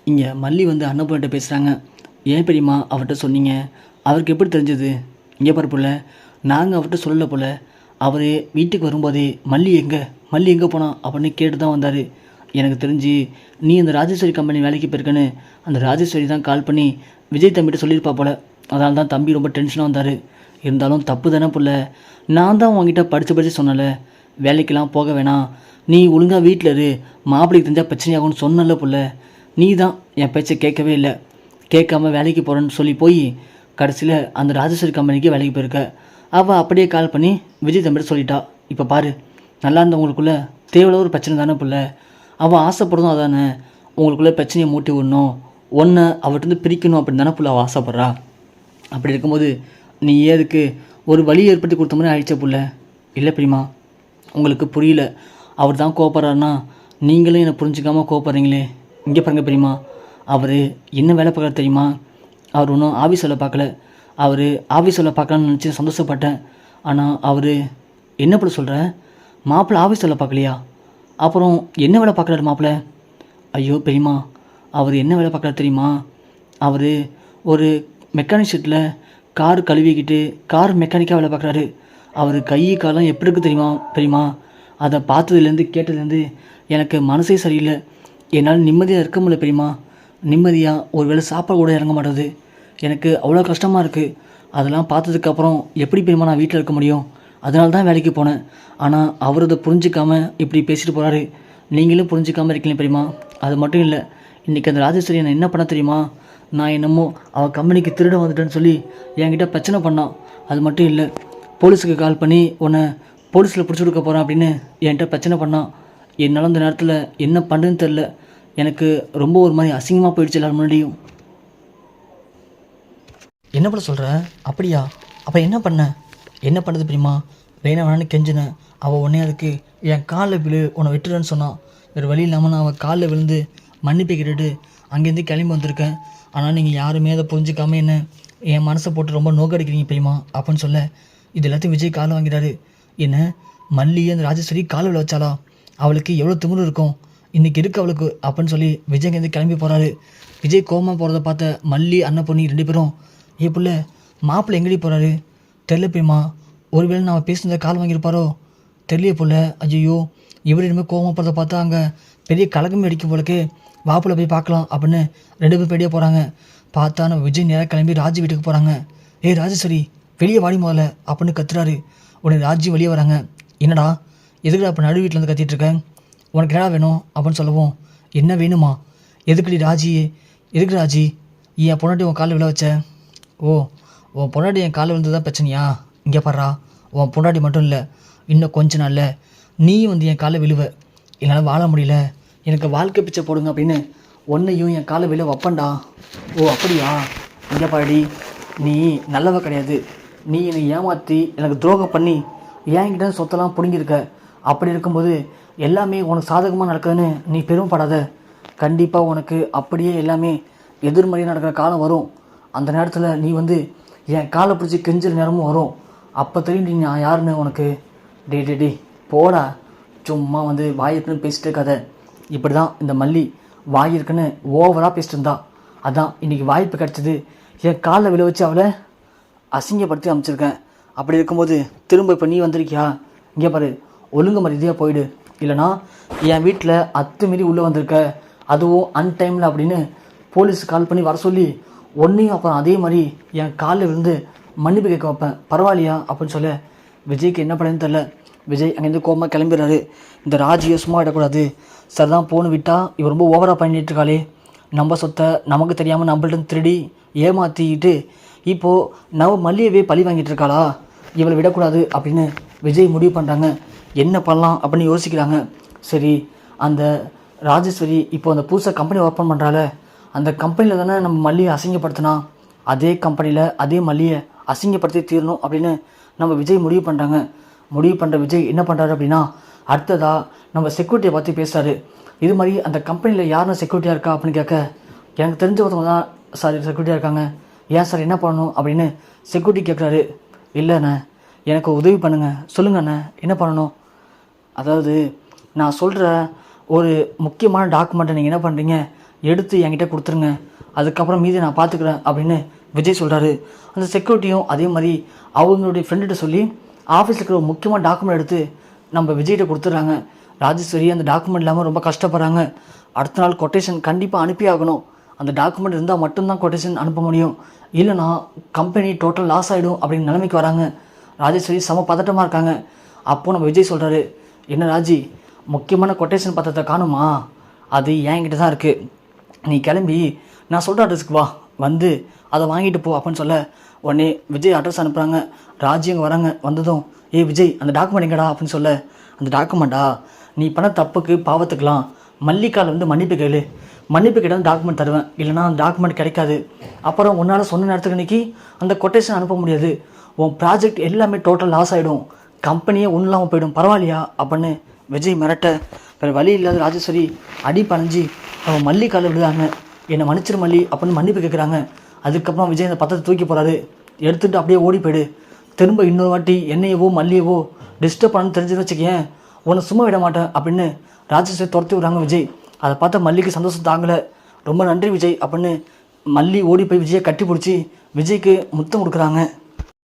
இங்கே மல்லி வந்து அன்னபூர்ணிட்ட பேசுகிறாங்க. ஏன் பெரியம்மா அவர்கிட்ட சொன்னீங்க? அவருக்கு எப்படி தெரிஞ்சது? இங்கே பாரு புள்ள, நாங்கள் அவர்கிட்ட சொல்லலை போல. அவர் வீட்டுக்கு வரும்போதே மல்லி எங்கே போனான் அப்படின்னு கேட்டு தான் வந்தார். எனக்கு தெரிஞ்சு நீ அந்த ராஜேஸ்வரி கம்பெனி வேலைக்கு போயிருக்கன்னு அந்த ராஜேஸ்வரி தான் கால் பண்ணி விஜய் தம்பிகிட்ட சொல்லியிருப்பா போல. அதனால தான் தம்பி ரொம்ப டென்ஷனாக வந்தார். இருந்தாலும் தப்பு தானே புள்ள, நான் தான் உங்ககிட்ட படித்து சொன்னல, வேலைக்கெல்லாம் போக வேணாம், நீ ஒழுங்காக வீட்டில் இரு, மாப்பிள்ளைக்கு தெரிஞ்சால் பிரச்சனையாகும்னு சொன்னல புள்ள. நீ தான் என் பேச்சை கேட்கவே இல்லை. கேட்காம வேலைக்கு போகிறேன்னு சொல்லி போய் கடைசியில் அந்த ராஜேஸ்வரி கம்பெனிக்கு வேலைக்கு போயிருக்க. அவள் அப்படியே கால் பண்ணி விஜய் தம்பிட்ட சொல்லிட்டா. இப்போ பாரு, நல்லா இருந்தவங்களுக்குள்ளே தேவையில்ல ஒரு பிரச்சனை தானே புள்ள. அவள் ஆசைப்படுறதும் அதானே, உங்களுக்குள்ளே பிரச்சனையை மூட்டி விடணும், ஒன்றை அவர்கிட்ட பிரிக்கணும் அப்படின்னு தானே புள்ள அவள் ஆசைப்பட்றா. அப்படி இருக்கும்போது நீ ஏதுக்கு ஒரு வழி ஏற்படுத்தி கொடுத்த மாதிரி ஆயிடுச்ச புள்ள. இல்லை பிரிமா, உங்களுக்கு புரியல. அவர் தான் கோவப்படுறாருன்னா நீங்களும் என்னை புரிஞ்சுக்காமல் கோவப்படுறீங்களே. இங்கே பாருங்க பிரிமா, அவர் என்ன வேலை பார்க்குறாரு தெரியுமா? அவர் ஒன்றும் ஆஃபீஸ் வேலை பார்க்கல. அவர் ஆஃபீஸ் வேலை பார்க்கலான்னு நினச்சி சந்தோஷப்பட்டேன். ஆனால் அவர் என்ன போல சொல்கிற? மாப்பிள்ளை ஆஃபீஸ் வேலை பார்க்கலையா? அப்புறம் என்ன வேலை பார்க்குறாரு மாப்பிள்ளை? ஐயோ பெரியம்மா, அவர் என்ன வேலை பார்க்குறாரு தெரியுமா? அவர் ஒரு மெக்கானிக் ஷெட்டில் கார் கழுவிக்கிட்டு கார் மெக்கானிக்காக வேலை பார்க்குறாரு. அவர் கை காலம் எப்படி இருக்குது தெரியுமா பெரியம்மா? அதை பார்த்ததுலேருந்து கேட்டதுலேருந்து எனக்கு மனசே சரியில்லை. என்னால் நிம்மதியாக இருக்க முடியல பெரியம்மா. நிம்மதியாக ஒரு வேளை சாப்பாடு கூட இறங்க மாட்டேது. எனக்கு அவ்வளோ கஷ்டமாக இருக்குது. அதெல்லாம் பார்த்ததுக்கப்புறம் எப்படி பெரியம்மா நான் வீட்டில் இருக்க முடியும்? அதனால தான் வேலைக்கு போனேன். ஆனால் அவர் அதை புரிஞ்சிக்காமல் இப்படி பேசிட்டு போகிறாரு. நீங்களும் புரிஞ்சிக்காமல் இருக்கீங்க பெரியம்மா. அது மட்டும் இல்லை, இன்றைக்கி அந்த ராஜேஸ்வரி நான் என்ன பண்ண தெரியுமா? நான் என்னமோ அவள் கம்பெனிக்கு திருட வந்துட்டேன்னு சொல்லி என்கிட்ட பிரச்சனை பண்ணான். அது மட்டும் இல்லை, போலீஸுக்கு கால் பண்ணி உன்னை போலீஸில் பிடிச்சி கொடுக்க போகிறேன் அப்படின்னு என்கிட்ட பிரச்சனை பண்ணான். என்னால் அந்த நேரத்தில் என்ன பண்ணுறதுன்னு தெரில. எனக்கு ரொம்ப ஒரு மாதிரி அசிங்கமாக போயிடுச்சு எல்லாரும் முன்னாடியும். என்ன போல சொல்கிற? அப்படியா? அப்போ என்ன பண்ணது பிரியுமா? வேணான்னு கெஞ்சினேன். அவள் உடனே அதுக்கு என் காலில் விழு, உன்னை விட்டுறேன்னு சொன்னான். வேறு வழி இல்லாமல் நான் அவள் காலில் விழுந்து மன்னிப்பை கேட்டுட்டு அங்கேருந்து கிளம்பி வந்திருக்கேன். ஆனால் நீங்கள் யாருமே அதை புரிஞ்சிக்காமல் என்ன என் மனசை போட்டு ரொம்ப நோக்கடிக்கிறீங்க பிரியுமா அப்படின்னு சொல்ல, இது எல்லாத்தையும் விஜய் காலை வாங்கிறாரு. என்ன மல்லி அந்த ராஜேஸ்வரி காலை விழ வச்சாலா? அவளுக்கு எவ்வளோ திமிரு இருக்கும் இன்றைக்கி இருக்கு அவளுக்கு அப்படின்னு சொல்லி விஜய் அங்கேருந்து கிளம்பி போகிறாரு. விஜய் கோமா போகிறத பார்த்த மல்லி அன்னபூர்ணி 2 பேரும், ஏ புள்ள மாப்பிள்ளை எங்கடி போகிறாரு தெரியல பிரியுமா? ஒருவேளை நான் பேசுனதை கால் வாங்கியிருப்பாரோ தெரியல புள்ள. ஐயோ, இவர் இனிமேல் கோமா போகிறத பார்த்தா அங்கே பெரிய கலகமே அடிக்கும் போலக்கு. வாப்பில் போய் பார்க்கலாம் அப்படின்னு 2 பேர் பெரிய போகிறாங்க. பார்த்தா நம்ம விஜய் நேராக கிளம்பி ராஜி வீட்டுக்கு போகிறாங்க. ஏ ராஜேஸ்வரி, வெளியே வாடி முதல்ல அப்படின்னு கத்துறாரு. உடனே ராஜி வெளியே வராங்க. என்னடா எதுக்குடா இப்போ நடு வீட்டில் வந்து கத்திட்டு இருக்கேன்? உனக்கு என்னடா வேணும் அப்படின்னு சொல்லவும், என்ன வேணுமா? எதுக்குடி எதுக்கு ராஜி என் பொண்டாட்டி உன் காலில் விழ வச்ச? ஓ, உன் பொண்டாட்டி என் காலில் விழுந்து தான் பிரச்சனையா? இங்கே பாடுறா, உன் பொண்டாட்டி மட்டும் இல்லை, இன்னும் கொஞ்ச நாளில் நீ வந்து என் காலை விழுவ. என்னால் வாழ முடியல, எனக்கு வாழ்க்கை பிச்சை போடுங்க அப்படின்னு ஒன்றையும் என் காலை விழ வைப்பண்டா. ஓ அப்படியா? இங்கே பாடி, நீ நல்லவ கிடையாது. நீ என்னை ஏமாற்றி எனக்கு துரோகம் பண்ணி என்கிட்ட சொத்தெல்லாம் பிடுங்கியிருக்க. அப்படி இருக்கும்போது எல்லாமே உனக்கு சாதகமாக நடக்குதுன்னு நீ பெருமைப்படாத. கண்டிப்பாக உனக்கு அப்படியே எல்லாமே எதிர்மறையாக நடக்கிற காலம் வரும். அந்த நேரத்தில் நீ வந்து என் காலை பிடிச்சி கெஞ்சுற நேரமும் வரும். அப்போ தெரியும் நீ நான் யாருன்னு உனக்கு. டே போடா, சும்மா வந்து வாயிருக்குன்னு பேசிட்டு இருக்காத. இப்படி தான் இந்த மல்லி வாயிருக்குன்னு ஓவராக பேசிட்டு இருந்தா. அதான் இன்றைக்கி வாய்ப்பு கிடச்சிது, என் காலில் விழ வச்சு அவளை அசிங்கப்படுத்தி அமைச்சிருக்கேன். அப்படி இருக்கும்போது திரும்ப இப்போ நீ வந்திருக்கியா? இங்கே பாரு, ஒழுங்கு மரியாதையாக போயிடு, இல்லைனா என் வீட்டில் அத்துமீறி உள்ளே வந்திருக்க, அதுவும் அன்டைமில் அப்படின்னு போலீஸ் கால் பண்ணி வர சொல்லி ஒன்றையும் அப்புறம் அதே மாதிரி என் காலில் விழுந்து மன்னிப்பு கேட்க வைப்பேன். பரவாயில்லையா அப்படின்னு சொல்ல விஜய்க்கு என்ன பண்ணுன்னு தெரில. விஜய் அங்கேருந்து கோமா கிளம்பிடுறாரு. இந்த ராஜியை சும்மா விடக்கூடாது, சரிதான் போன்னு விட்டால் இவர் ரொம்ப ஓவராக பண்ணிட்டுருக்காளே, நம்ம சொத்தை நமக்கு தெரியாமல் நம்மள்ட்ட திருடி ஏமாற்றிக்கிட்டு இப்போது நம்ம மல்லியவே பழி வாங்கிட்டு இருக்காளா, இவளை விடக்கூடாது அப்படின்னு விஜய் முடிவு பண்ணுறாங்க. என்ன பண்ணலாம் அப்படின்னு யோசிக்கிறாங்க. சரி, அந்த ராஜேஸ்வரி இப்போ அந்த புதுசாக கம்பெனி ஓப்பன் பண்ணுறால, அந்த கம்பெனியில் தானே நம்ம மல்லியை அசிங்கப்படுத்தினா, அதே கம்பெனியில் அதே மல்லியை அசிங்கப்படுத்தி தீரணும் அப்படின்னு நம்ம விஜய் முடிவு பண்ணுறாங்க. முடிவு பண்ணுற விஜய் என்ன பண்ணுறாரு அப்படின்னா, அடுத்ததாக நம்ம செக்யூரிட்டியை பார்த்து பேசுகிறாரு. இது மாதிரி அந்த கம்பெனியில் யாரும் செக்யூரிட்டியாக இருக்கா அப்படின்னு கேட்க, எனக்கு தெரிஞ்ச ஒருத்தவங்க தான் சார் செக்யூரிட்டியாக இருக்காங்க, ஏன் சார் என்ன பண்ணணும் அப்படின்னு செக்யூரிட்டி கேட்குறாரு. இல்லைண்ணே, எனக்கு உதவி பண்ணுங்கள், சொல்லுங்கண்ணே என்ன பண்ணணும்? அதாவது நான் சொல்கிற ஒரு முக்கியமான டாக்குமெண்ட்டை நீங்கள் என்ன பண்ணுறீங்க, எடுத்து என்கிட்ட கொடுத்துருங்க, அதுக்கப்புறம் மீதி நான் பார்த்துக்கிறேன் அப்படின்னு விஜய் சொல்கிறாரு. அந்த செக்யூரிட்டியும் அதே மாதிரி அவங்களுடைய ஃப்ரெண்டுகிட்ட சொல்லி ஆஃபீஸில் இருக்கிற ஒரு முக்கியமான டாக்குமெண்ட் எடுத்து நம்ம விஜய்கிட்ட கொடுத்துட்றாங்க. ராஜேஸ்வரி அந்த டாக்குமெண்ட் இல்லாமல் ரொம்ப கஷ்டப்படுறாங்க. அடுத்த நாள் கொட்டேஷன் கண்டிப்பாக அனுப்பி ஆகணும். அந்த டாக்குமெண்ட் இருந்தால் மட்டும்தான் கொட்டேஷன் அனுப்ப முடியும், இல்லைனா கம்பெனி டோட்டல் லாஸ் ஆகிடும் அப்படின்னு நிலைமைக்கு வராங்க. ராஜேஸ்வரி செம பதட்டமாக இருக்காங்க. அப்போது நம்ம விஜய் சொல்கிறாரு, என்ன ராஜி, முக்கியமான கொட்டேஷன் பத்திரத்தை காணுமா? அது என்கிட்ட தான் இருக்குது, நீ கிளம்பி நான் சொல்கிற அட்ரஸ்க்கு வா, வந்து அதை வாங்கிட்டு போ அப்படின்னு சொல்ல உடனே விஜய் அட்ரஸ் அனுப்புகிறாங்க. ராஜி அங்கே வராங்க. வந்ததும் விஜய் அந்த டாக்குமெண்ட் எங்கடா அப்படின்னு சொல்ல, அந்த டாக்குமெண்ட்டா, நீ பண்ண தப்புக்கு பாவத்துக்கலாம் மல்லிகாவில் வந்து மன்னிப்பு கேளு, மன்னிப்பு கேட்டால் டாக்குமெண்ட் தருவேன், இல்லைனா அந்த டாக்குமெண்ட் கிடைக்காது. அப்புறம் உன்னால் சொன்ன நேரத்துக்கு இன்றைக்கி அந்த கொட்டேஷன் அனுப்ப முடியாது, உன் ப்ராஜெக்ட் எல்லாமே டோட்டல் லாஸ் ஆகிடும், கம்பெனியே ஒன்றும் இல்லாமல் போயிடும், பரவாயில்லையா அப்படின்னு விஜய் மிரட்ட, வேறு வழி இல்லாத ராஜேஸ்வரி அடி பணிஞ்சு அவன் மல்லிகாவில் விடுதாங்க. என்னை மன்னிச்சிரு மல்லி அப்படின்னு மன்னிப்பு கேட்குறாங்க. அதுக்கப்புறம் விஜய் அந்த பத்திரத்தை தூக்கி போகிறாரு. எடுத்துகிட்டு அப்படியே ஓடி போயிடு, திரும்ப இன்னொரு வாட்டி என்னையவோ மல்லியவோ டிஸ்டர்ப் பண்ணு தெரிஞ்சுன்னு வச்சுக்கேன், உன்னை சும்மா விட மாட்டேன் அப்படின்னு ராஜேஸ்வரி துரத்தி விடுறாங்க விஜய். அதை பார்த்தா மல்லிக்கு சந்தோஷம் தாங்கலை. ரொம்ப நன்றி விஜய் அப்படின்னு மல்லி ஓடி போய் விஜயை கட்டி பிடிச்சி விஜய்க்கு முத்தம் கொடுக்குறாங்க.